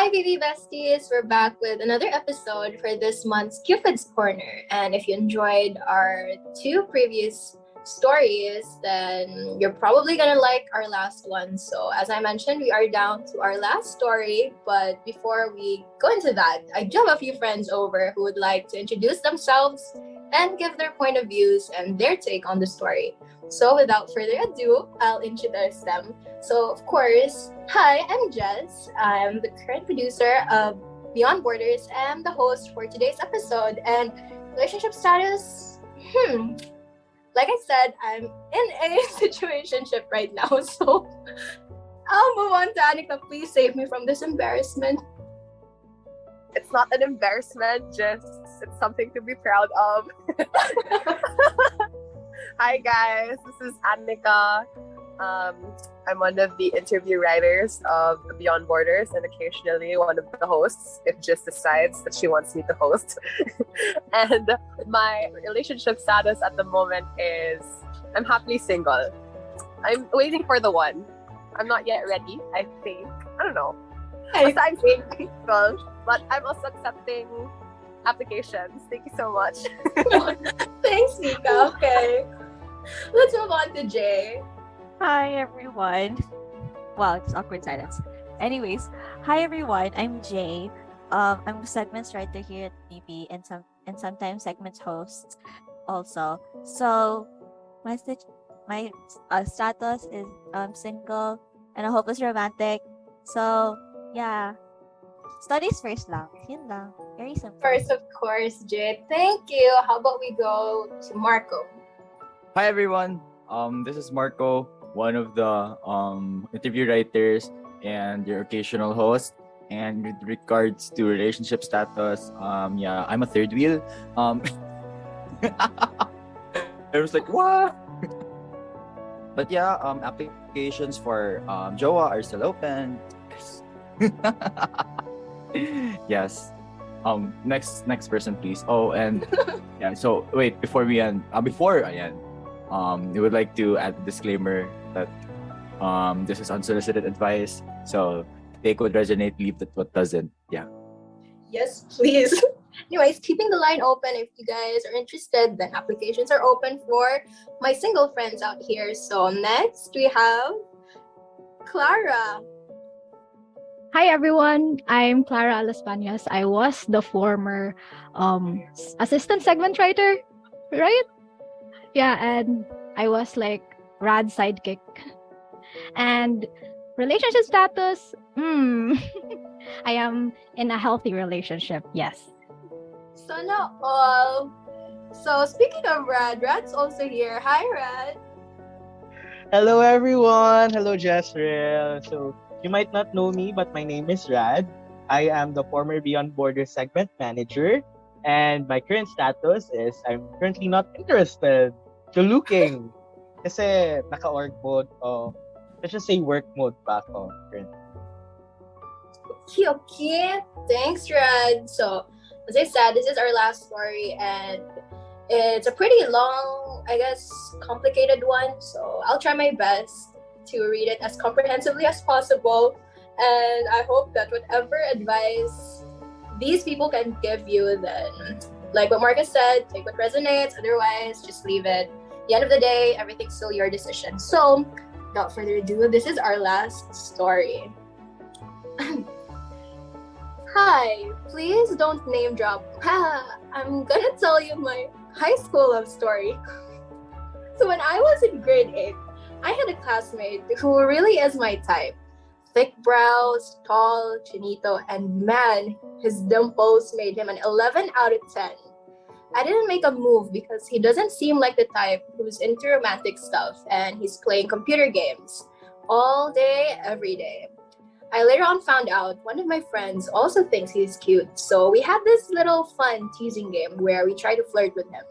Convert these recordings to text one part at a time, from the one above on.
Hi, BB Besties! We're back with another episode for this month's Cupid's Corner. And if you enjoyed our two previous stories, then you're probably gonna like our last one. So, as I mentioned, we are down to our last story. But before we go into that, I do have a few friends over who would like to introduce themselves and give their point of views and their take on the story. So, without further ado, I'll introduce them. So, of course, hi, I'm Jess. I'm the current producer of Beyond Borders and the host for today's episode. And relationship status, like I said, I'm in a situationship right now. So, I'll move on to Annika. Please save me from this embarrassment. It's not an embarrassment, just it's something to be proud of. Hi guys, this is Annika. I'm one of the interview writers of Beyond Borders and occasionally one of the hosts if Jess decides that she wants me to host. And my relationship status at the moment is I'm happily single. I'm waiting for the one. I'm not yet ready, I think. I don't know. Basta I'm single, but I'm also accepting applications. Thank you so much. Thanks, Nika. Okay. Let's move on to Jay. Hi everyone. Wow, it's awkward silence. Anyways, hi everyone. I'm Jay. I'm a segments writer here at BB and sometimes segments host also. So my status is single and a hopeless romantic. So yeah, studies first lang. Yun lang. Very simple. First, of course, Jay. Thank you. How about we go to Marco? Hi everyone. This is Marco, one of the interview writers and your occasional host. And with regards to relationship status, I'm a third wheel. I was like, what? But yeah, applications for Joa are still open. Yes. Next person, please. Oh, and yeah. So wait, before I end, we would like to add a disclaimer that this is unsolicited advice. So take what resonates, leave that what doesn't. Yeah. Yes, please. Anyways, keeping the line open. If you guys are interested, then applications are open for my single friends out here. So next we have Clara. Hi everyone, I'm Clara Alaspañas. I was the former assistant segment writer, right? Yeah, and I was like Rad's sidekick. And relationship status, I am in a healthy relationship, yes. Sana all. So speaking of Rad, Rad's also here. Hi, Rad. Hello everyone. Hello Jezreel. So you might not know me, but my name is Rad. I am the former Beyond Borders segment manager, and my current status is I'm currently not interested to looking. Kasi naka-org mode. Let's just say work mode pa ako currently. Okay. Thanks, Rad. So, as I said, this is our last story, and it's a pretty long, I guess, complicated one. So, I'll try my best to read it as comprehensively as possible. And I hope that whatever advice these people can give you, then, like what Marcus said, take what resonates. Otherwise, just leave it. At the end of the day, everything's still your decision. So, without further ado, this is our last story. Hi, please don't name drop. I'm gonna tell you my high school love story. So when I was in grade 8, I had a classmate who really is my type. Thick brows, tall, chinito, and man, his dimples made him an 11 out of 10. I didn't make a move because he doesn't seem like the type who's into romantic stuff and he's playing computer games all day, every day. I later on found out one of my friends also thinks he's cute, so we had this little fun teasing game where we tried to flirt with him.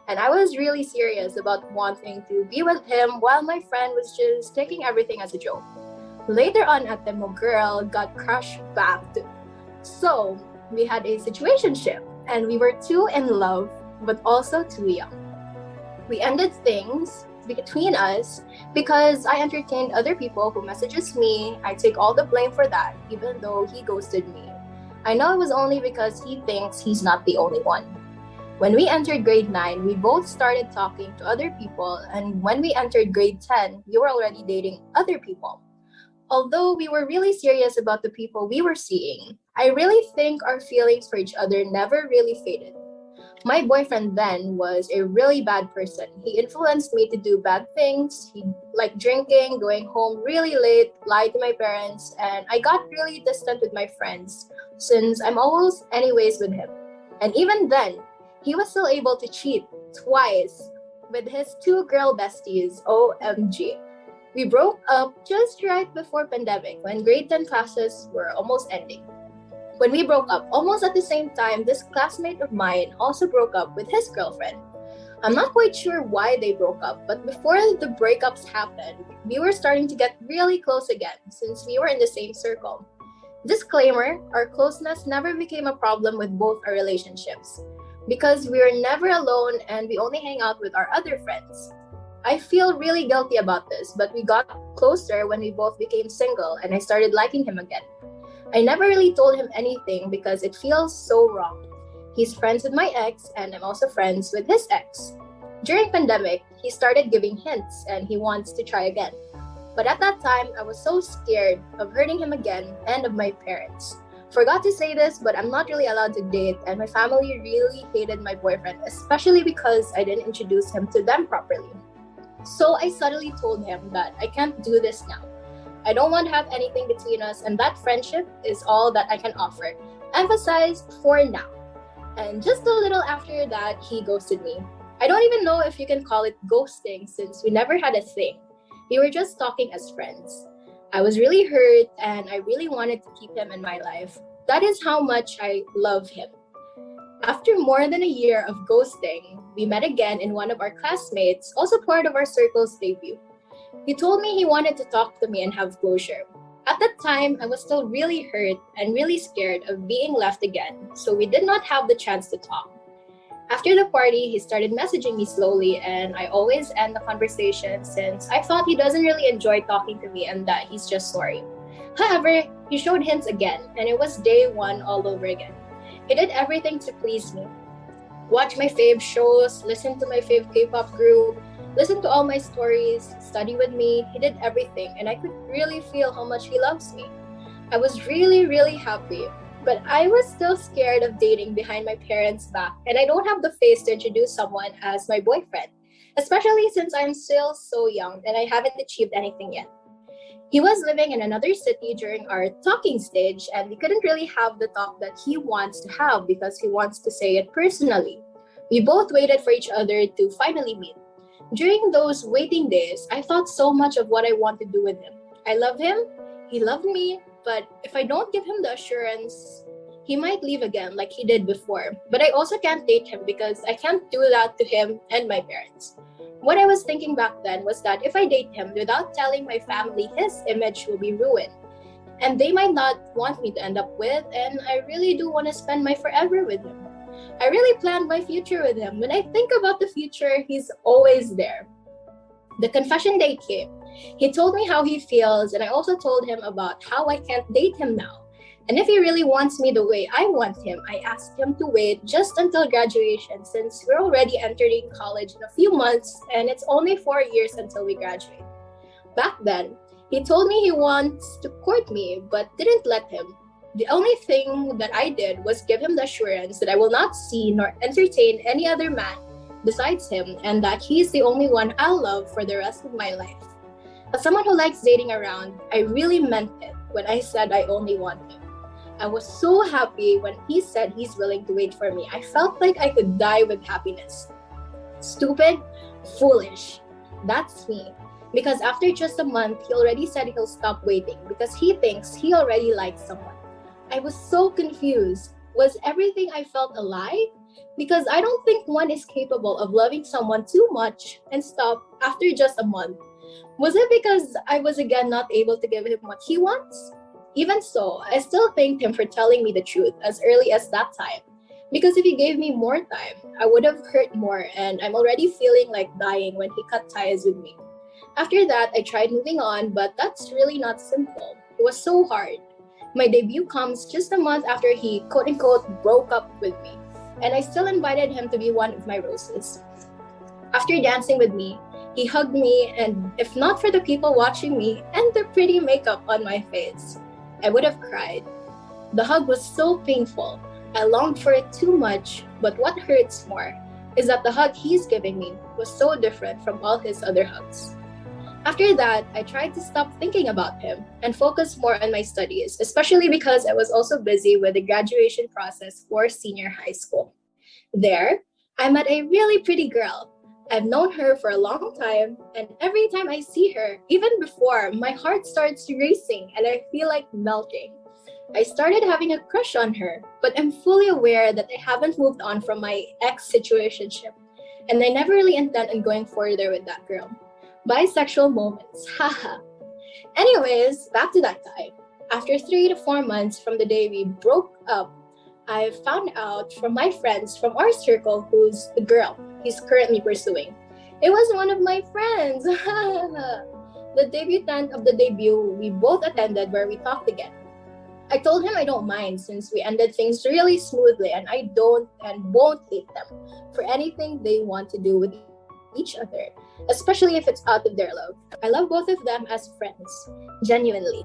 And I was really serious about wanting to be with him while my friend was just taking everything as a joke. Later on at the girl got crushed back. So we had a situationship and we were too in love but also too young. We ended things between us because I entertained other people who messages me. I take all the blame for that, even though he ghosted me. I know it was only because he thinks he's not the only one. When we entered grade 9, we both started talking to other people, and when we entered grade 10, we were already dating other people. Although we were really serious about the people we were seeing, I really think our feelings for each other never really faded. My boyfriend then was a really bad person. He influenced me to do bad things. He liked drinking, going home really late, lied to my parents, and I got really distant with my friends since I'm always anyways with him. And even then, he was still able to cheat twice with his two girl besties, OMG. We broke up just right before pandemic when grade 10 classes were almost ending. When we broke up, almost at the same time, this classmate of mine also broke up with his girlfriend. I'm not quite sure why they broke up, but before the breakups happened, we were starting to get really close again since we were in the same circle. Disclaimer, our closeness never became a problem with both our relationships because we were never alone and we only hang out with our other friends. I feel really guilty about this, but we got closer when we both became single and I started liking him again. I never really told him anything because it feels so wrong. He's friends with my ex and I'm also friends with his ex. During pandemic, he started giving hints and he wants to try again. But at that time, I was so scared of hurting him again and of my parents. Forgot to say this, but I'm not really allowed to date and my family really hated my boyfriend, especially because I didn't introduce him to them properly. So I subtly told him that I can't do this now. I don't want to have anything between us and that friendship is all that I can offer. Emphasized for now. And just a little after that, he ghosted me. I don't even know if you can call it ghosting since we never had a thing. We were just talking as friends. I was really hurt and I really wanted to keep him in my life. That is how much I love him. After more than a year of ghosting, we met again in one of our classmates, also part of our circle's debut. He told me he wanted to talk to me and have closure. At that time, I was still really hurt and really scared of being left again, so we did not have the chance to talk. After the party, he started messaging me slowly and I always end the conversation since I thought he doesn't really enjoy talking to me and that he's just sorry. However, he showed hints again and it was day one all over again. He did everything to please me. Watch my fave shows, listen to my fave K-pop group, listen to all my stories, study with me. He did everything and I could really feel how much he loves me. I was really, really happy. But I was still scared of dating behind my parents' back and I don't have the face to introduce someone as my boyfriend, especially since I'm still so young and I haven't achieved anything yet. He was living in another city during our talking stage and we couldn't really have the talk that he wants to have because he wants to say it personally. We both waited for each other to finally meet. During those waiting days, I thought so much of what I want to do with him. I love him, he loved me, but if I don't give him the assurance, he might leave again like he did before. But I also can't date him because I can't do that to him and my parents. What I was thinking back then was that if I date him without telling my family, his image will be ruined. And they might not want me to end up with, and I really do want to spend my forever with him. I really planned my future with him. When I think about the future, he's always there. The confession day came. He told me how he feels, and I also told him about how I can't date him now. And if he really wants me the way I want him, I asked him to wait just until graduation since we're already entering college in a few months and it's only 4 years until we graduate. Back then, he told me he wants to court me but didn't let him. The only thing that I did was give him the assurance that I will not see nor entertain any other man besides him and that he's the only one I'll love for the rest of my life. As someone who likes dating around, I really meant it when I said I only want him. I was so happy when he said he's willing to wait for me. I felt like I could die with happiness. Stupid, foolish. That's me. Because after just a month, he already said he'll stop waiting because he thinks he already likes someone. I was so confused. Was everything I felt a lie? Because I don't think one is capable of loving someone too much and stop after just a month. Was it because I was again not able to give him what he wants? Even so, I still thanked him for telling me the truth as early as that time. Because if he gave me more time, I would have hurt more, and I'm already feeling like dying when he cut ties with me. After that, I tried moving on, but that's really not simple. It was so hard. My debut comes just a month after he quote unquote broke up with me, and I still invited him to be one of my roses. After dancing with me, he hugged me, and if not for the people watching me and the pretty makeup on my face, I would have cried. The hug was so painful. I longed for it too much, but what hurts more is that the hug he's giving me was so different from all his other hugs. After that, I tried to stop thinking about him and focus more on my studies, especially because I was also busy with the graduation process for senior high school. There, I met a really pretty girl. I've known her for a long time, and every time I see her, even before, my heart starts racing and I feel like melting. I started having a crush on her, but I'm fully aware that I haven't moved on from my ex situationship, and I never really intend on going further with that girl. Bisexual moments, haha. Anyways, back to that guy. After 3 to 4 months from the day we broke up, I found out from my friends from our circle who's the girl he's currently pursuing. It was one of my friends. The debutante of the debut we both attended where we talked again. I told him I don't mind since we ended things really smoothly and I don't and won't hate them for anything they want to do with each other, especially if it's out of their love. I love both of them as friends, genuinely.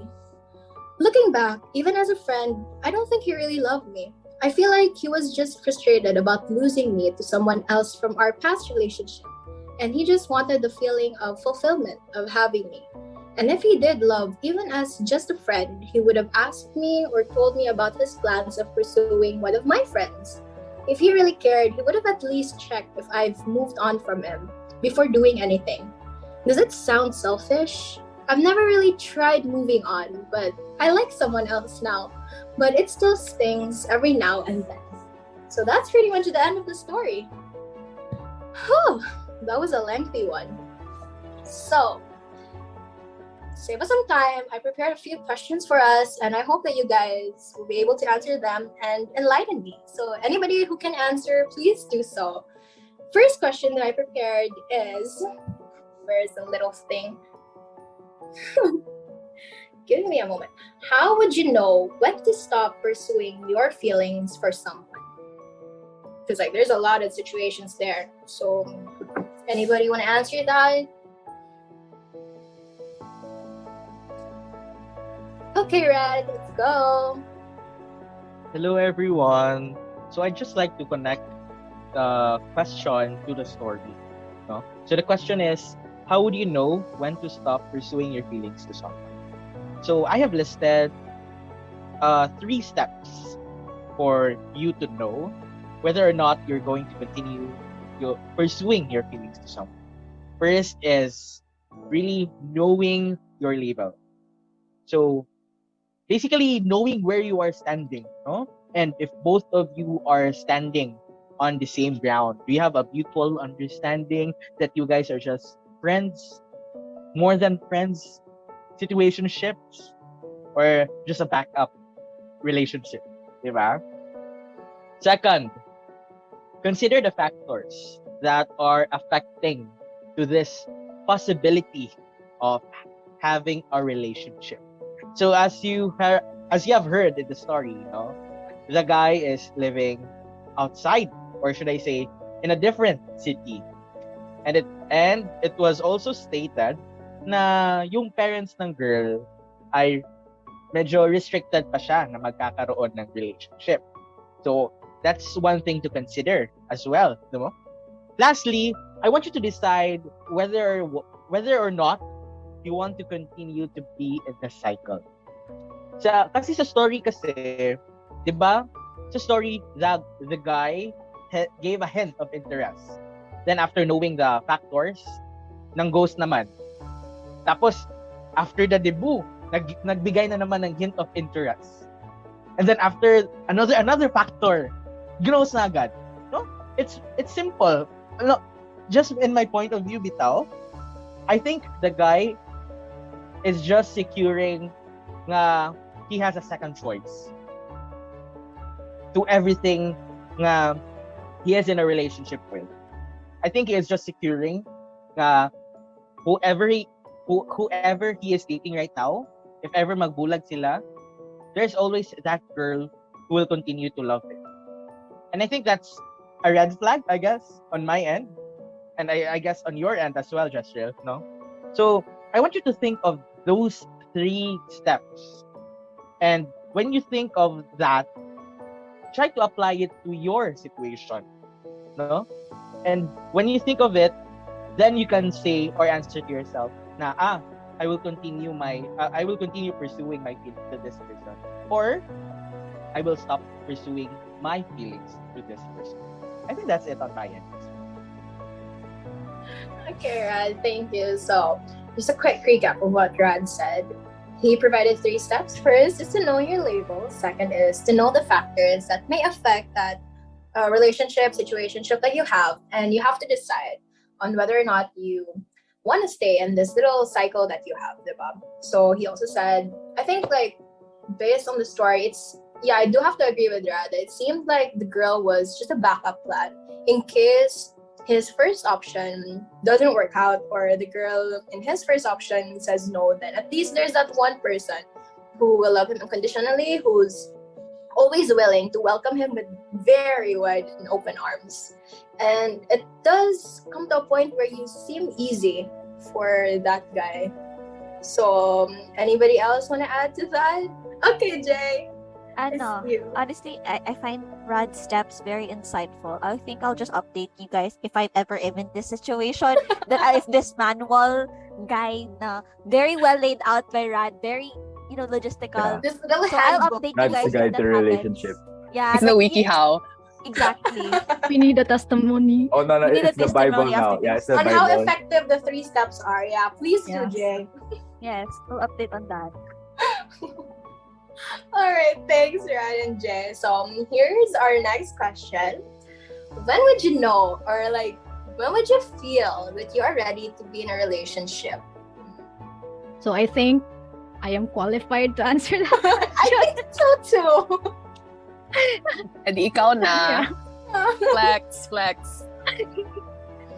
Looking back, even as a friend, I don't think he really loved me. I feel like he was just frustrated about losing me to someone else from our past relationship, and he just wanted the feeling of fulfillment of having me. And if he did love, even as just a friend, he would have asked me or told me about his plans of pursuing one of my friends. If he really cared, he would have at least checked if I've moved on from him before doing anything. Does it sound selfish? I've never really tried moving on, but I like someone else now. But it still stings every now and then. So that's pretty much the end of the story. Whew, that was a lengthy one. So, save us some time. I prepared a few questions for us, and I hope that you guys will be able to answer them and enlighten me. So anybody who can answer, please do so. First question that I prepared is, where's the little thing? Give me a moment. How would you know when to stop pursuing your feelings for someone? Because there's a lot of situations there. So anybody want to answer that? Okay, Red, let's go. Hello, everyone. So I'd just like to connect the question to the story. No? So the question is, how would you know when to stop pursuing your feelings to someone? So I have listed 3 steps for you to know whether or not you're going to continue pursuing your feelings to someone. First is really knowing your label. So basically knowing where you are standing, no? And if both of you are standing on the same ground, do you have a mutual understanding that you guys are just friends, more than friends, situationships, or just a backup relationship, diba? Second, consider the factors that are affecting to this possibility of having a relationship. So as you have heard in the story, the guy is living outside, or should I say, in a different city, and it was also stated na yung parents ng girl ay medyo restricted pa siya na magkakaroon ng relationship. So that's one thing to consider as well, no? Lastly, I want you to decide whether or not you want to continue to be in the cycle. Kasi sa story kasi, 'di ba? Sa story that the guy gave a hint of interest. Then after knowing the factors, ng ghost naman. Tapos after the debut, nagbigay na naman ng hint of interest. And then after another factor, ghost na agad. No? It's simple. No, just in my point of view, bitaw, I think the guy is just securing nga he has a second choice to everything nga he is in a relationship with. I think he is just securing nga whoever he is dating right now, if ever magbulag sila, there's always that girl who will continue to love him. And I think that's a red flag, I guess, on my end. And I guess on your end as well, Jessriel, no? So I want you to think of those 3 steps. And when you think of that, try to apply it to your situation, no? And when you think of it, then you can say or answer to yourself, na I will continue pursuing my feelings to this person, or I will stop pursuing my feelings to this person. I think that's it on my end. Okay, Rad, thank you. So, just a quick recap of what Rad said. He provided 3 steps. First is to know your label. Second is to know the factors that may affect that relationship, situationship that you have. And you have to decide on whether or not you want to stay in this little cycle that you have, diba? So he also said, I think like based on the story, I do have to agree with Rad. It seemed like the girl was just a backup plan in case his first option doesn't work out, or the girl in his first option says no, then at least there's that one person who will love him unconditionally, who's always willing to welcome him with very wide and open arms. And it does come to a point where you seem easy for that guy. So, anybody else want to add to that? Okay, Jay. Honestly, I find Rod's steps very insightful. I think I'll just update you guys if I'm ever in this situation. If this manual guide na very well laid out by Rod, very logistical. This little So I'll handbook. update you That's guys the guide if that to happens. relationship. Yeah, It's the wiki how. Exactly. We need a testimony. Oh no, We need it's a the Bible testimony now. after Yeah, this. it's the On how Bible. effective the 3 steps are. Yeah, please do, Yes. Jay. Yes, we'll update on that. All right, thanks, Ryan and Jay. So here's our next question. When would you know, or when would you feel that you are ready to be in a relationship? So I think I am qualified to answer that. I think so too. Edi ikaw na. Yeah. Flex.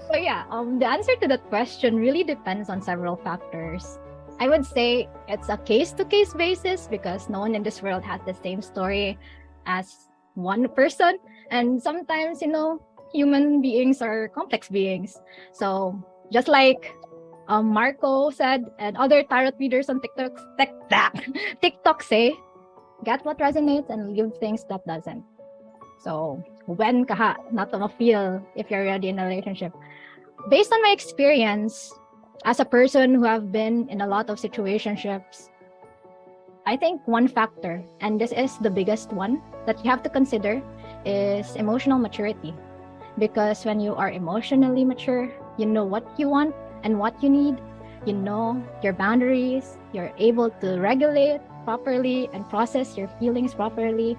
So yeah, the answer to that question really depends on several factors. I would say it's a case-to-case basis because no one in this world has the same story as one person. And sometimes, human beings are complex beings. So just like Marco said and other tarot readers on TikTok say, get what resonates and leave things that doesn't. So when ka not to feel if you're ready in a relationship? Based on my experience, as a person who have been in a lot of situationships, I think one factor, and this is the biggest one that you have to consider, is emotional maturity. Because when you are emotionally mature, you know what you want and what you need, you know your boundaries, you're able to regulate properly and process your feelings properly,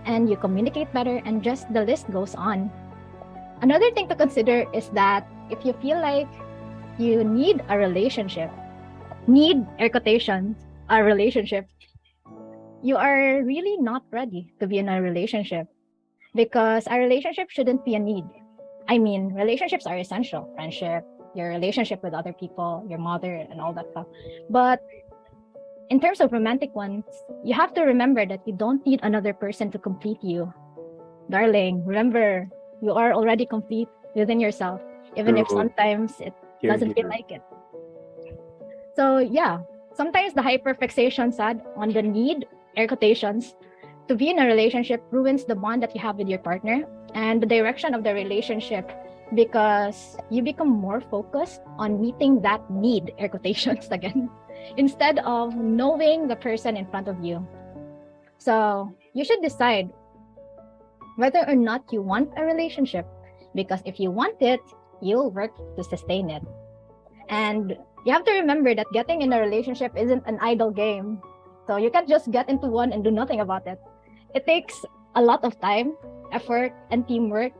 and you communicate better, and just the list goes on. Another thing to consider is that if you feel like you need a relationship, air quotations, a relationship, you are really not ready to be in a relationship, because a relationship shouldn't be a need. I mean, relationships are essential. Friendship, your relationship with other people, your mother, and all that stuff. But in terms of romantic ones, you have to remember that you don't need another person to complete you. Darling, remember, you are already complete within yourself, even if True. sometimes it Here, doesn't feel here. like it. So yeah, sometimes the hyperfixation sad on the need, air quotations, to be in a relationship ruins the bond that you have with your partner and the direction of the relationship, because you become more focused on meeting that need, air quotations again, instead of knowing the person in front of you. So you should decide whether or not you want a relationship, because if you want it, you'll work to sustain it. And you have to remember that getting in a relationship isn't an idle game. So you can't just get into one and do nothing about it. It takes a lot of time, effort, and teamwork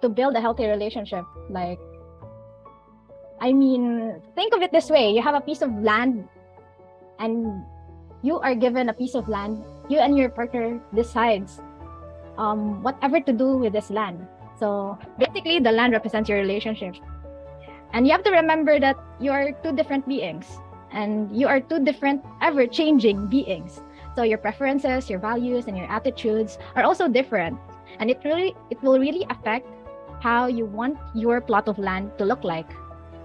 to build a healthy relationship. Think of it this way. You have a piece of land and you are given a piece of land. You and your partner decides whatever to do with this land. So basically, the land represents your relationship. And you have to remember that you are two different beings, and you are two different, ever-changing beings. So your preferences, your values, and your attitudes are also different. And it will really affect how you want your plot of land to look like.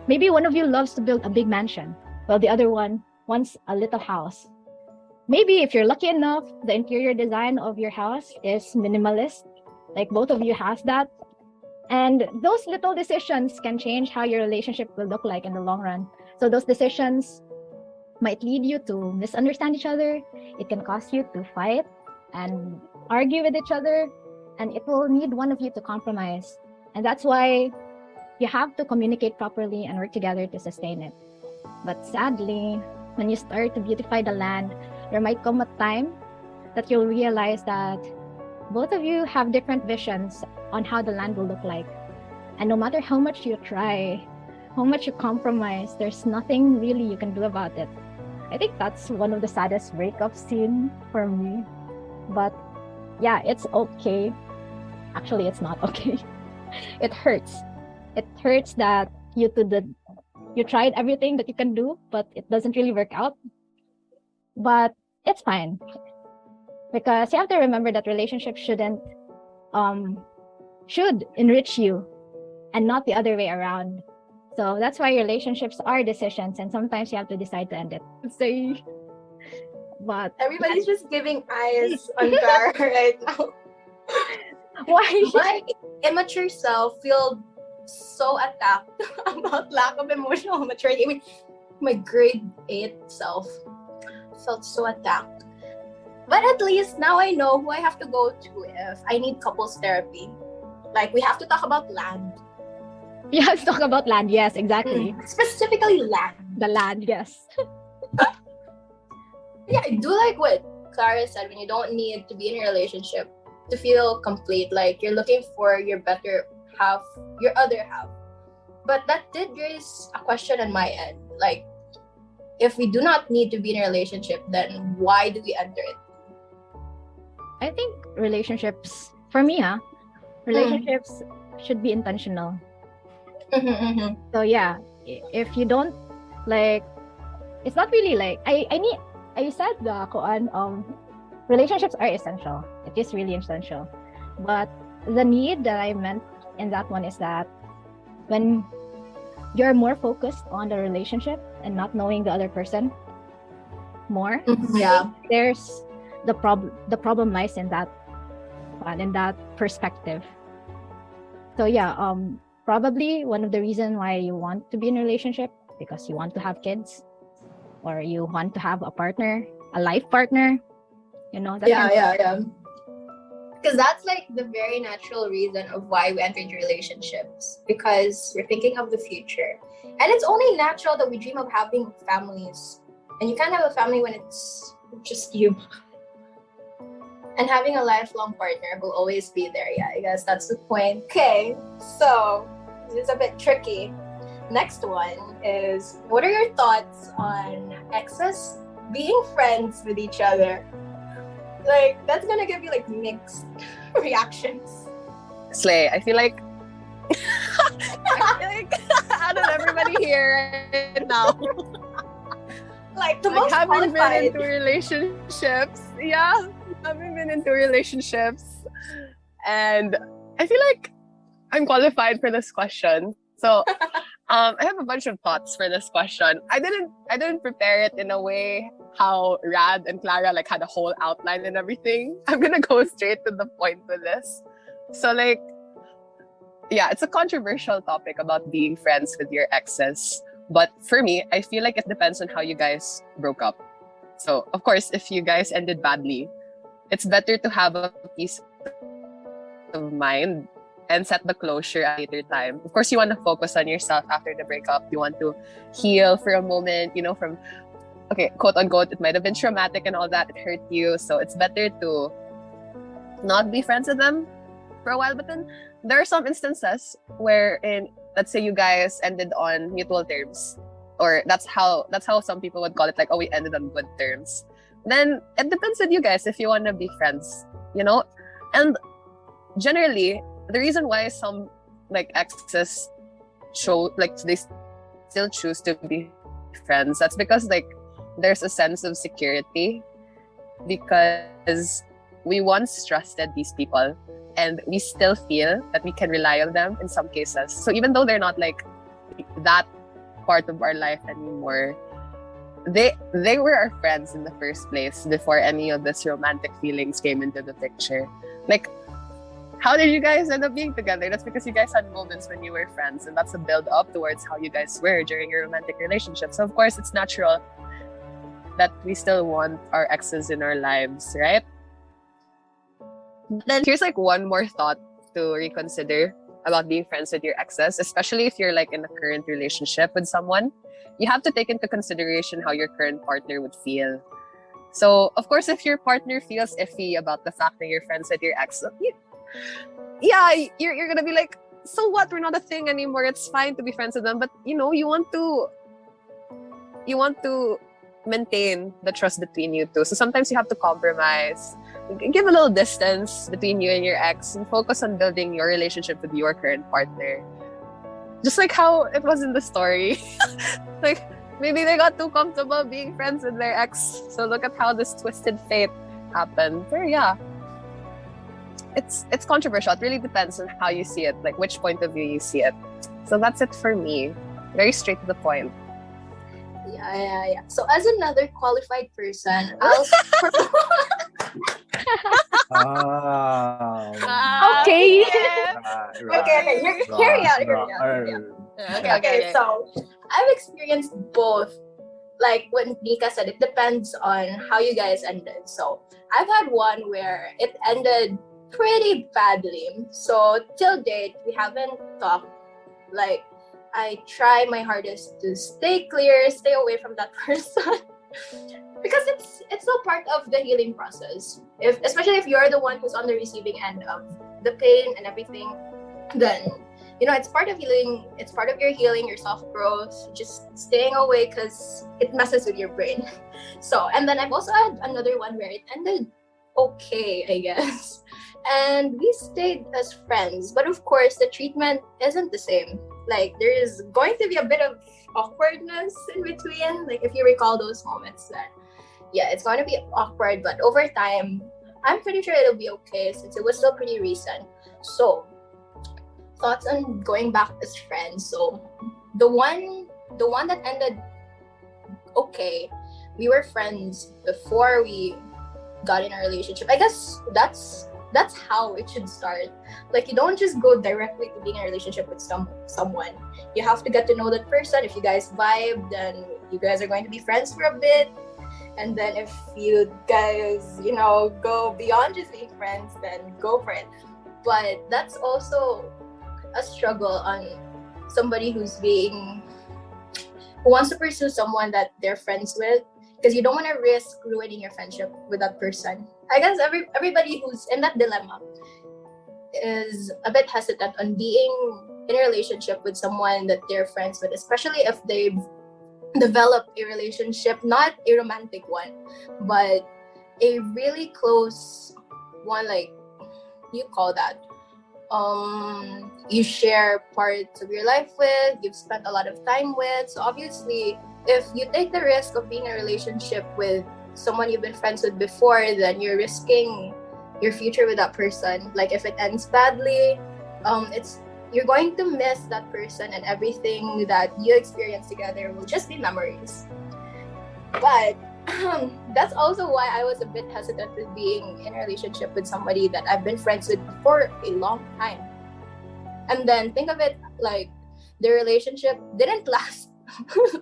Maybe one of you loves to build a big mansion, while the other one wants a little house. Maybe if you're lucky enough, the interior design of your house is minimalist, like both of you has that. And those little decisions can change how your relationship will look like in the long run. So those decisions might lead you to misunderstand each other. It can cause you to fight and argue with each other. And it will need one of you to compromise. And that's why you have to communicate properly and work together to sustain it. But sadly, when you start to beautify the land, there might come a time that you'll realize that both of you have different visions on how the land will look like. And no matter how much you try, how much you compromise, there's nothing really you can do about it. I think that's one of the saddest breakup scene for me. But yeah, it's okay. Actually, it's not okay. It hurts. It hurts that you tried everything that you can do, but it doesn't really work out. But it's fine. Because you have to remember that relationships should enrich you and not the other way around. So that's why relationships are decisions, and sometimes you have to decide to end it. Say, but Everybody's just giving eyes on Clara right now. why? My immature self feels so attacked about lack of emotional maturity. I mean, my grade 8 self felt so attacked. But at least now I know who I have to go to if I need couples therapy. Like, we have to talk about land. You have to talk about land. Yes, exactly. Specifically land. The land, yes. Yeah, I do like what Clara said, when you don't need to be in a relationship to feel complete. Like, you're looking for your better half, your other half. But that did raise a question on my end. Like, if we do not need to be in a relationship, then why do we enter it? I think relationships, for me, relationships should be intentional. So yeah, if you don't, like, it's not really like I said relationships are essential. It is really essential. But the need that I meant in that one is that when you're more focused on the relationship and not knowing the other person more, Yeah. there's the problem lies in that perspective. So yeah, probably one of the reasons why you want to be in a relationship, because you want to have kids, or you want to have a partner, a life partner, Yeah. Because that's like the very natural reason of why we enter into relationships, because we're thinking of the future. And it's only natural that we dream of having families. And you can't have a family when it's just you. And having a lifelong partner will always be there. Yeah, I guess that's the point. Okay, so this is a bit tricky. Next one is, what are your thoughts on exes being friends with each other? Like, that's gonna give you like mixed reactions. Slay. I feel like out of everybody here right now, Like, the most haven't been qualified. into relationships. Yeah, haven't been into relationships, and I feel like I'm qualified for this question. So, I have a bunch of thoughts for this question. I didn't prepare it in a way how Rad and Clara like had a whole outline and everything. I'm gonna go straight to the point with this. So like, yeah, it's a controversial topic about being friends with your exes. But for me, I feel like it depends on how you guys broke up. So of course, if you guys ended badly, it's better to have a peace of mind and set the closure at a later time. Of course, you want to focus on yourself after the breakup. You want to heal for a moment, from, okay, quote unquote, it might have been traumatic and all that. It hurt you. So it's better to not be friends with them for a while. But then there are some instances where, let's say you guys ended on mutual terms, or that's how some people would call it, like, oh, we ended on good terms. Then it depends on you guys if you want to be friends, And generally, the reason why some like exes show like they still choose to be friends, that's because like there's a sense of security, because we once trusted these people and we still feel that we can rely on them in some cases. So even though they're not like that part of our life anymore, they were our friends in the first place before any of this romantic feelings came into the picture. Like, how did you guys end up being together? That's because you guys had moments when you were friends, and that's a build up towards how you guys were during your romantic relationship. So of course it's natural that we still want our exes in our lives, right? Then here's like one more thought to reconsider about being friends with your exes, especially if you're like in a current relationship with someone. You have to take into consideration how your current partner would feel. So of course, if your partner feels iffy about the fact that you're friends with your ex, you're gonna be like, so what? We're not a thing anymore. It's fine to be friends with them, but you know, you want to maintain the trust between you two. So sometimes you have to compromise, give a little distance between you and your ex, and focus on building your relationship with your current partner. Just like how it was in the story. Like, maybe they got too comfortable being friends with their ex. So look at how this twisted fate happened. But yeah, it's controversial. It really depends on how you see it, like which point of view you see it. So that's it for me. Very straight to the point. Yeah. So as another qualified person, I'll Okay. Okay. Hear me out. Okay. So I've experienced both. Like what Nika said, it depends on how you guys ended. So I've had one where it ended pretty badly. So till date, we haven't talked. Like, I try my hardest to stay clear, stay away from that person. Because it's still part of the healing process. Especially if you're the one who's on the receiving end of the pain and everything, then it's part of healing. It's part of your healing, your self-growth, just staying away because it messes with your brain. So, and then I've also had another one where it ended okay, I guess. And we stayed as friends, but of course the treatment isn't the same. Like, there is going to be a bit of awkwardness in between. Like, if you recall those moments, then yeah, it's going to be awkward, but over time, I'm pretty sure it'll be okay since it was still pretty recent. So, thoughts on going back as friends. So, the one that ended okay, we were friends before we got in a relationship. I guess that's how it should start. Like, you don't just go directly to being in a relationship with someone. You have to get to know that person. If you guys vibe, then you guys are going to be friends for a bit. And then if you guys, go beyond just being friends, then go for it. But that's also a struggle on somebody who wants to pursue someone that they're friends with, because you don't want to risk ruining your friendship with that person. I guess everybody who's in that dilemma is a bit hesitant on being in a relationship with someone that they're friends with, especially if they've developed a relationship, not a romantic one, but a really close one, like you call that. You share parts of your life with, you've spent a lot of time with. So obviously, if you take the risk of being in a relationship with someone you've been friends with before, then you're risking your future with that person. Like, if it ends badly, you're going to miss that person, and everything that you experience together will just be memories. But that's also why I was a bit hesitant with being in a relationship with somebody that I've been friends with for a long time. And then think of it like the relationship didn't last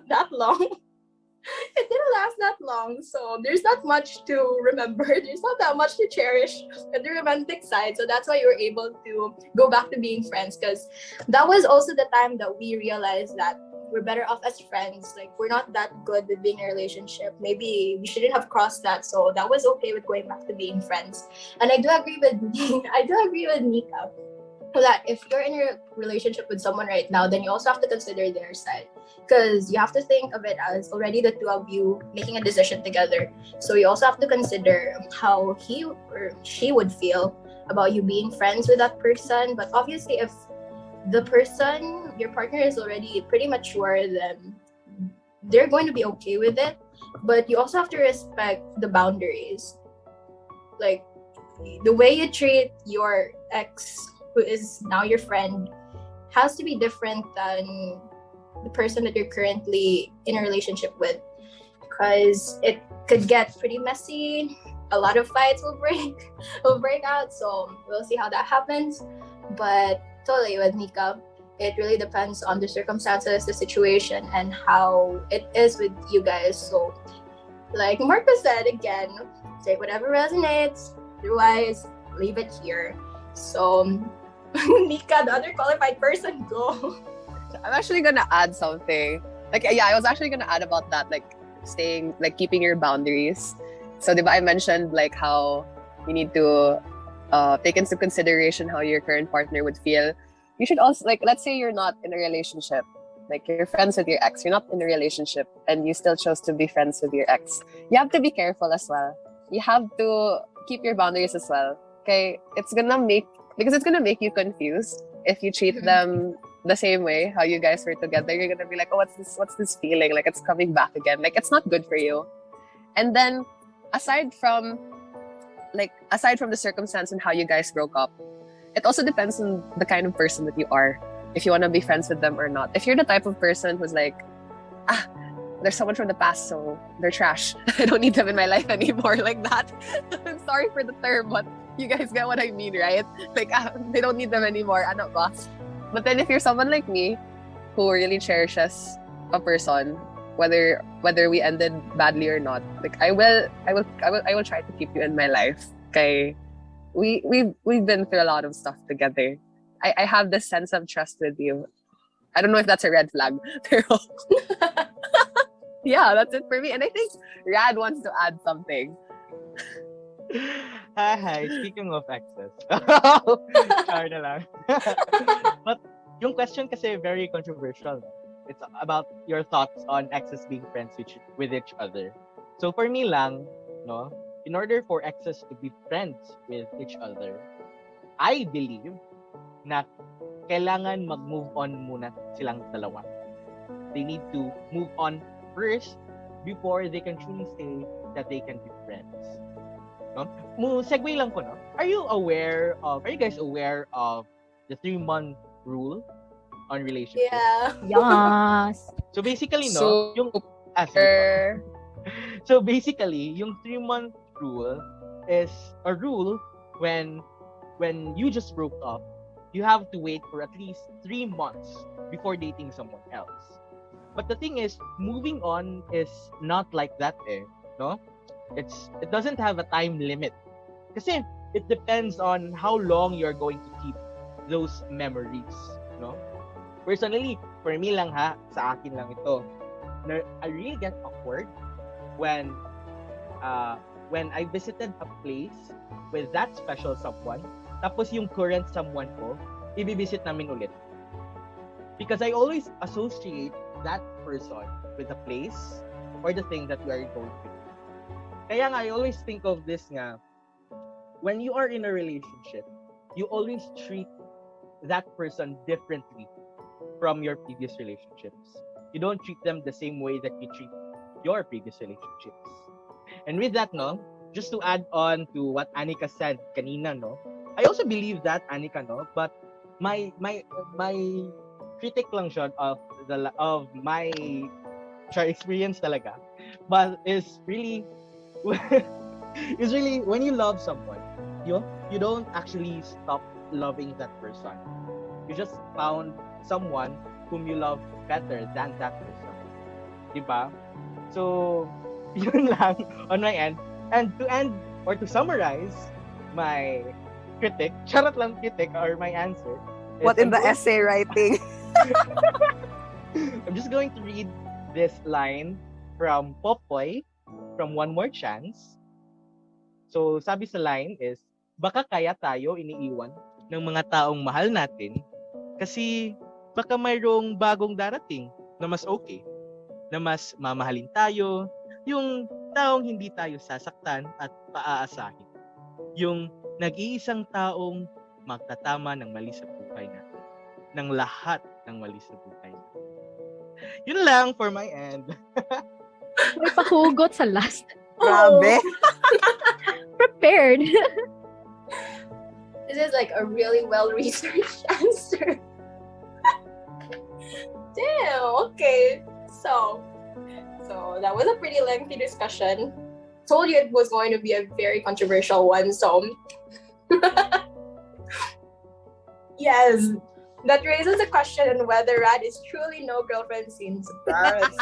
that long. It didn't last that long, so there's not much to remember. There's not that much to cherish at the romantic side. So that's why you were able to go back to being friends, because that was also the time that we realized that we're better off as friends. Like, we're not that good with being in a relationship. Maybe we shouldn't have crossed that. So that was okay with going back to being friends. And I do agree with Nika that if you're in a relationship with someone right now, then you also have to consider their side, because you have to think of it as already the two of you making a decision together. So you also have to consider how he or she would feel about you being friends with that person. But obviously, if the person, your partner, is already pretty mature, then they're going to be okay with it. But you also have to respect the boundaries. Like, the way you treat your ex, who is now your friend, has to be different than the person that you're currently in a relationship with, because it could get pretty messy. A lot of fights will break out. So we'll see how that happens. But totally with Nika, it really depends on the circumstances, the situation, and how it is with you guys. So, like Marco said, again, take whatever resonates. Otherwise, leave it here. So, Nika, the other qualified person, go. I'm actually gonna add something. Like, yeah, I was actually gonna add about that, like staying, like keeping your boundaries. So, diba, I mentioned like how you need to take into consideration how your current partner would feel. You should also, like, let's say you're not in a relationship, like you're friends with your ex, you're not in a relationship, and you still chose to be friends with your ex. You have to be careful as well. You have to keep your boundaries as well. Okay, it's gonna make you confused if you treat them the same way how you guys were together. You're gonna be like, oh, what's this feeling, like it's coming back again, like it's not good for you. And then aside from the circumstance and how you guys broke up, it also depends on the kind of person that you are, if you want to be friends with them or not. If you're the type of person who's like, there's someone from the past, so they're trash, I don't need them in my life anymore, like that. I'm sorry for the term, but you guys get what I mean, right? Like, they don't need them anymore, anak ba? But then if you're someone like me who really cherishes a person, whether we ended badly or not, like I will try to keep you in my life. Okay, we've been through a lot of stuff together. I have this sense of trust with you. I don't know if that's a red flag, pero yeah, that's it for me. And I think Rad wants to add something. Hi, speaking of exes. Char na lang. But yung question kasi very controversial. It's about your thoughts on exes being friends with each other. So for me lang, no, in order for exes to be friends with each other, I believe na kailangan mag-move on muna silang dalawa. They need to move on first before they can truly say that they can be friends. No? Segue lang ko, no? Are you guys aware of the 3-month rule on relationships? Yeah. Yes. So basically, So, yung so basically, yung 3-month rule is a rule when you just broke up, you have to wait for at least 3 months before dating someone else. But the thing is, moving on is not like that, no? It doesn't have a time limit. Kasi it depends on how long you're going to keep those memories, no? Personally, for me lang sa akin lang ito. I really get awkward when I visited a place with that special someone, tapos yung current someone ko, ibibisit namin ulit. Because I always associate that person with the place or the thing that we are going to do. Kaya nga, I always think of this nga, when you are in a relationship, you always treat that person differently from your previous relationships. You don't treat them the same way that you treat your previous relationships. And with that, no, just to add on to what Anika said kanina, no, I also believe that, Anika, no, but my critic lang siya of my experience talaga, but is really when you love someone, you don't actually stop loving that person. You just found someone whom you love better than that person. Diba? So, yun lang on my end. And to summarize my critic, charot lang critic, or my answer. What in the essay writing? I'm just going to read this line from Popoy from One More Chance. So, sabi sa line is, baka kaya tayo iniiwan ng mga taong mahal natin kasi baka mayroong bagong darating na mas okay, na mas mamahalin tayo, yung taong hindi tayo sasaktan at paaasahin. Yung nag-iisang taong magtatama ng mali sa buhay natin. Ng lahat ng mali sa buhay natin. Yun lang for my end. May pahugot sa last. Grabe. Prepared. This is like a really well-researched answer. Damn, okay. So that was a pretty lengthy discussion. Told you it was going to be a very controversial one, so yes, that raises a question on whether Rad is truly no girlfriend since birth.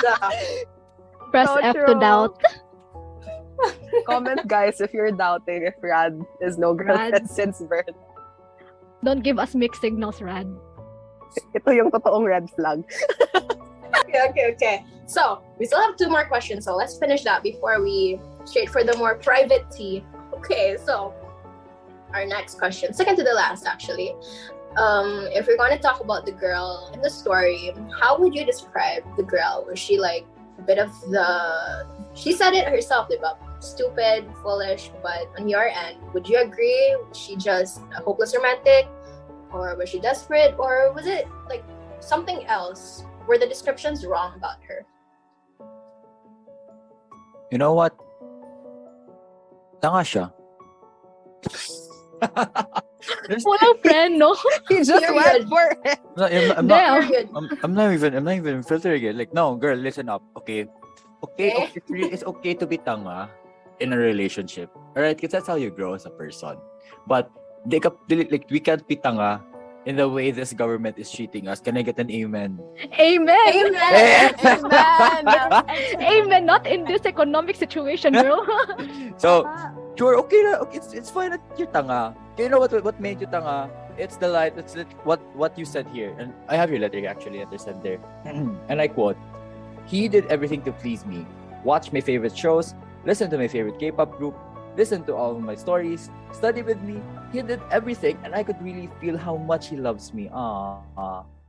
Press So F to true. doubt. Comment, guys, if you're doubting if Rad is no girlfriend since birth. Don't give us mixed signals, Rad. Ito yung totoong red flag. Okay. So we still have 2 more questions, so let's finish that before we straight for the more private tea. Okay, so our next question, second to the last actually. If we're going to talk about the girl in the story, how would you describe the girl? Was she like a bit of she said it herself, diba? Stupid, foolish, but on your end, would you agree? Was she just a hopeless romantic? Or was she desperate? Or was it like something else? Were the descriptions wrong about her? You know what? Tanga siya. Walang friend, no? He just You're went good. for it. No, I'm not, Damn. You're good. I'm not even filtering it. Like, no, girl, listen up. Okay, it's okay to be tanga in a relationship. Alright, because that's how you grow as a person. But like, we can't be tanga in the way this government is treating us. Can I get an amen? Amen. Amen. Amen. Not in this economic situation, bro. So, sure, okay na. Okay, it's fine that you're tanga. You know what made you tanga? It's the light. It's what you said here. And I have your letter here, actually, letter said there. And I quote, "He did everything to please me. Watch my favorite shows, listen to my favorite K-pop group, listen to all of my stories, study with me. He did everything, and I could really feel how much he loves me."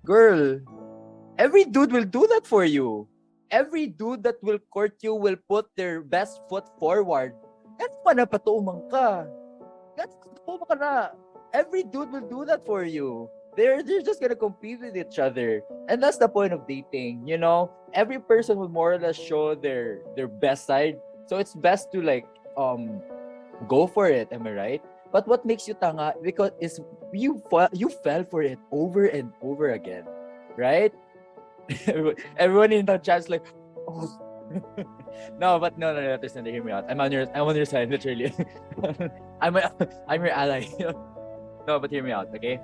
Girl, every dude will do that for you. Every dude that will court you will put their best foot forward. That's pa na patuumang ka. That's patuumang ka na. Every dude will do that for you. They're just gonna compete with each other. And that's the point of dating, you know? Every person will more or less show their best side. So it's best to like go for it, am I right? But what makes you tanga because is you fell for it over and over again, right? Everyone in the chat's like, oh. No, understand. Hear me out. I'm on your side, literally. I'm your ally. No, but hear me out, okay?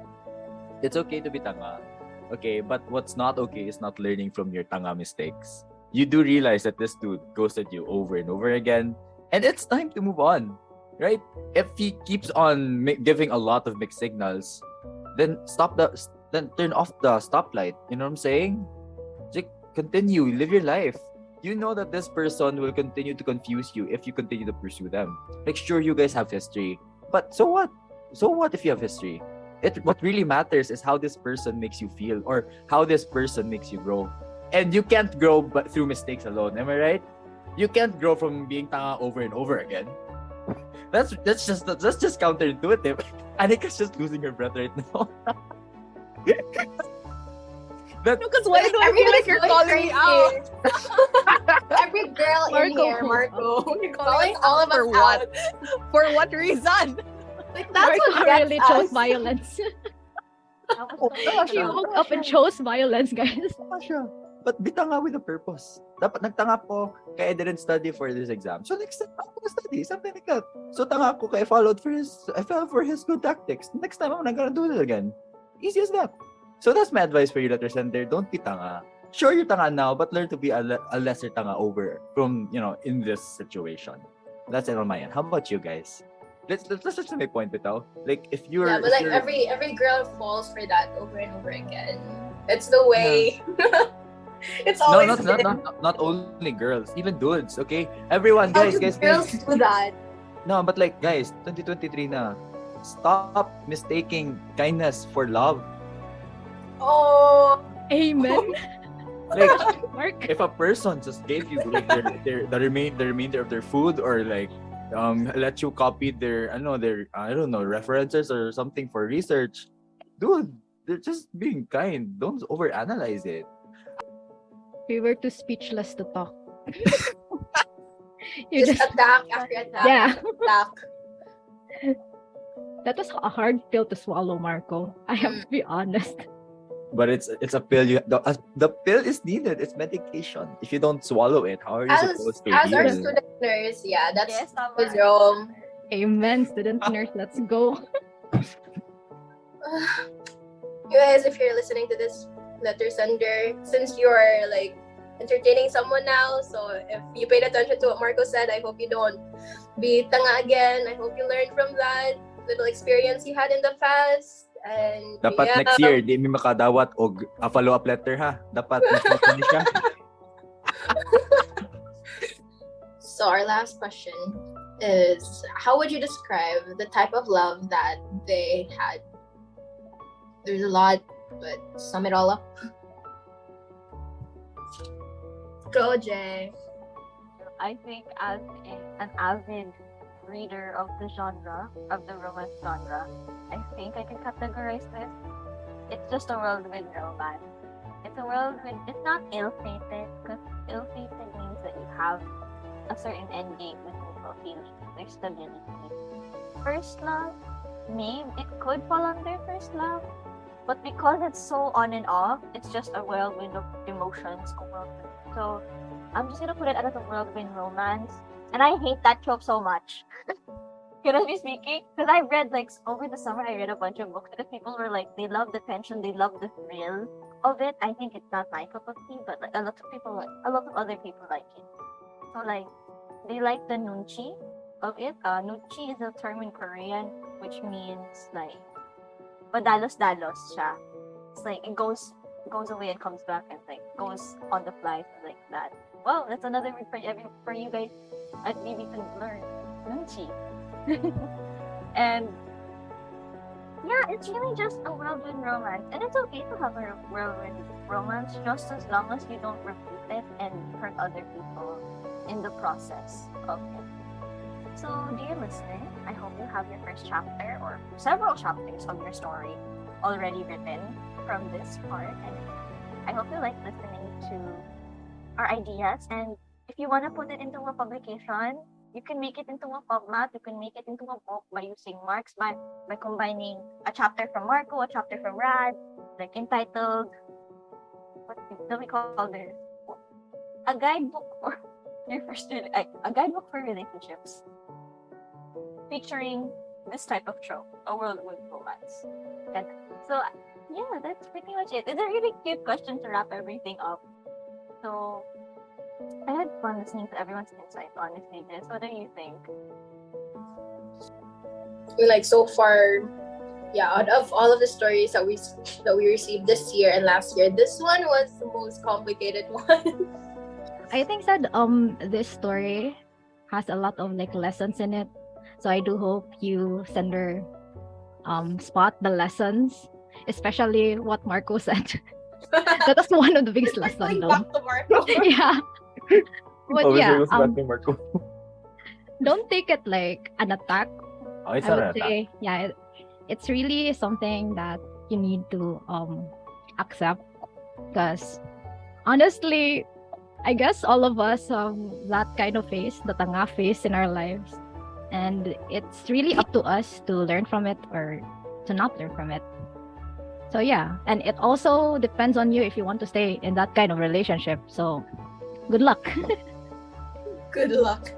It's okay to be tanga, okay? But what's not okay is not learning from your tanga mistakes. You do realize that this dude ghosted you over and over again, and it's time to move on, right? If he keeps on giving a lot of mixed signals, then turn off the stoplight. You know what I'm saying? Just continue, live your life. You know that this person will continue to confuse you if you continue to pursue them. Like, sure, you guys have history, but so what? So what if you have history? What really matters is how this person makes you feel or how this person makes you grow. And you can't grow but through mistakes alone. Am I right? You can't grow from being tanga over and over again. That's just counterintuitive. Annika's just losing her breath right now. Because why do I feel like you're calling me out? Every girl in Marco. here, Marco. You're calling Calling all of us for what? out. For what reason? Like, that's Marco what gets really chose us. violence. Tanga He siya. woke up and chose violence, guys. Tanga siya. But bitanga with a purpose. Dapat nagtanga ko kaya I didn't study for this exam. So next time ako study, something like that. So tanga ko kaya I fell for his good tactics. Next time I'm not gonna do it again. Easy as that. So that's my advice for you, letter sender. Don't be tanga. Sure, you're tanga now, but learn to be a lesser tanga over from, in this situation. That's it on my end. How about you guys? Let's just make point bitaw. Like if you're Yeah, but like every girl falls for that over and over again. It's the way. It's no, always not only girls, even dudes. Okay, everyone, guys. girls do that. No, but like guys, 2023 na. Stop mistaking kindness for love. Oh, Amen. Like Mark. if a person just gave you like the remainder of their food or like let you copy their I don't know references or something for research. Dude, they're just being kind. Don't overanalyze it. We were too speechless to talk. You Just attack after attack. Yeah. Attack. That was a hard pill to swallow, Marco. I have to be honest. But it's a pill. The pill is needed. It's medication. If you don't swallow it, how are you supposed to As our heal? student nurse, yeah, that's Yes, tama. was wrong. Amen, student nurse. Let's go. You guys, if you're listening to this letter sender, since you're like entertaining someone now, so if you paid attention to what Marco said, I hope you don't be tanga again. I hope you learned from that little experience you had in the past. And Dapat yeah, next year, di mi makadawat og a follow-up letter ha. Dapat next siya. So our last question is, how would you describe the type of love that they had? There's a lot, but sum it all up. Go, Jay. I think as an avid reader of the genre, of the romance genre, I think I can categorize this. It's just a whirlwind romance. It's a whirlwind. It's not ill-fated, because ill-fated means that you have a certain end game with mutual feelings. There's stability. First love, maybe it could fall under first love, but because it's so on and off, it's just a whirlwind of emotions. A whirlwind. So I'm just gonna put it as a whirlwind romance. And I hate that trope so much. Can I be speaking? Because I read, like, over the summer, I read a bunch of books that people were like, they love the tension, they love the thrill of it. I think it's not my cup of tea, but like, a lot of other people like it. So, like, they like the nunchi of it. Nunchi is a term in Korean, which means, like, padalos-dalos siya. It's like, it goes away and comes back and, like, goes on the fly, like that. Wow, that's another word for you guys at BB can learn. Nunchi. And yeah, it's really just a whirlwind romance. And it's okay to have a whirlwind romance just as long as you don't repeat it and hurt other people in the process of it. So, dear listener, I hope you have your first chapter or several chapters of your story already written from this part. And I hope you like listening to our ideas. And if you want to put it into a publication, you can make it into a format, you can make it into a book by using marks, by combining a chapter from Marco, a chapter from Rad, like entitled, what do we call this? A guidebook for your first, a guidebook for relationships, featuring this type of trope, a whirlwind romance. And so, yeah, that's pretty much it. It's a really cute question to wrap everything up. So, I had fun listening to everyone's insight, honestly, Jess. What do you think? Like, so far, yeah, out of all of the stories that we received this year and last year, this one was the most complicated one. I think that this story has a lot of like lessons in it. So I do hope you sender spot the lessons, especially what Marco said. That was one of the biggest lessons, Going though. back to Marco. Yeah. But yeah, Marco. don't take it like an attack. Oh, it's I not would an attack. say, yeah, it's really something that you need to accept, because honestly, I guess all of us have that kind of phase, the tanga phase in our lives, and it's really up to us to learn from it or to not learn from it. So yeah, and it also depends on you if you want to stay in that kind of relationship. So good luck. Good luck.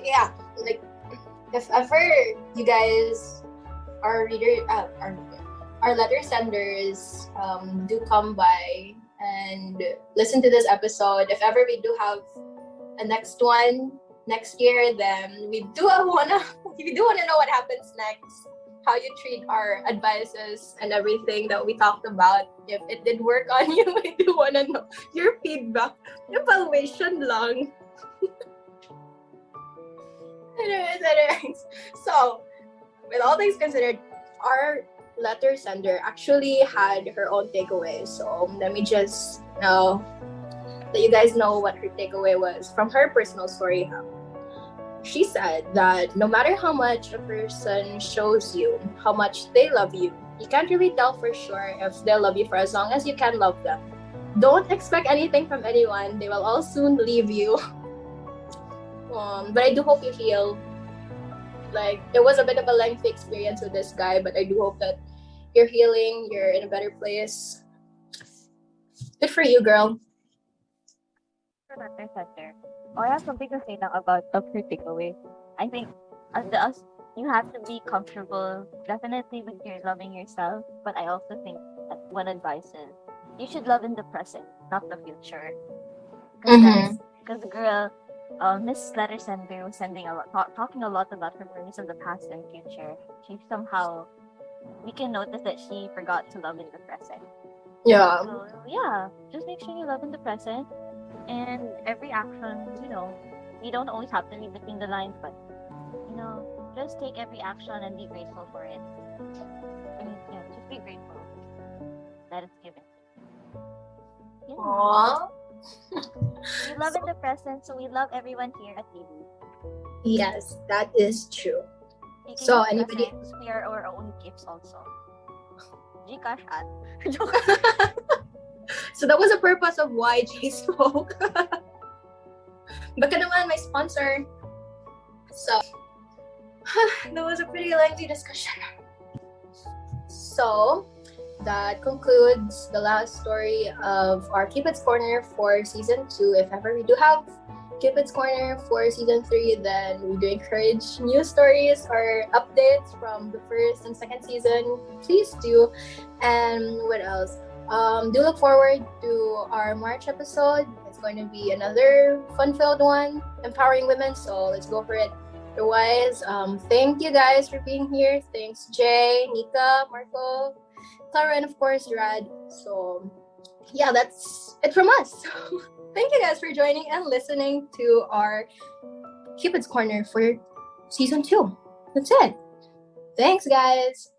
Yeah, like, if ever you guys are our letter senders do come by and listen to this episode, if ever we do have a next one next year, then we do wanna know what happens next, how you treat our advices and everything that we talked about. If it did work on you, we do wanna know your feedback. Evaluation lang. Anyways. So, with all things considered, our letter sender actually had her own takeaway. So let me just let you guys know what her takeaway was from her personal story. she said that no matter how much a person shows you how much they love you, you can't really tell for sure if they love you for as long as you can love them. Don't expect anything from anyone. They will all soon leave you. But I do hope you heal. Like, it was a bit of a lengthy experience with this guy, but I do hope that you're healing, you're in a better place. Good for you, girl. Oh, I have something to say now about the her takeaway. I think as you have to be comfortable, definitely with your loving yourself. But I also think that one advice is you should love in the present, not the future. Because the girl, Miss Letter Sender was sending a lot, talking a lot about her memories of the past and future. She somehow, we can notice that she forgot to love in the present. Yeah. So yeah, just make sure you love in the present, and every action, you don't always have to read between the lines, but just take every action and be grateful for it. I mean, yeah, just be grateful that it's given. Yeah. Aww. We love in the present, so we love everyone here at BB. Yes, that is true. Speaking So of anybody? presents, we are our own gifts also. Gcash at. So that was the purpose of why Jay spoke. Baka naman, my sponsor. So, that was a pretty lengthy discussion. So, that concludes the last story of our Cupid's Corner for Season 2. If ever we do have Cupid's Corner for Season 3, then we do encourage new stories or updates from the first and second season. Please do. And what else? Do look forward to our March episode. It's going to be another fun-filled one, empowering women. So let's go for it. Otherwise, thank you guys for being here. Thanks, Jay, Nika, Marco, Clara, and of course, Rad. So yeah, that's it from us. Thank you guys for joining and listening to our Cupid's Corner for Season 2. That's it. Thanks, guys.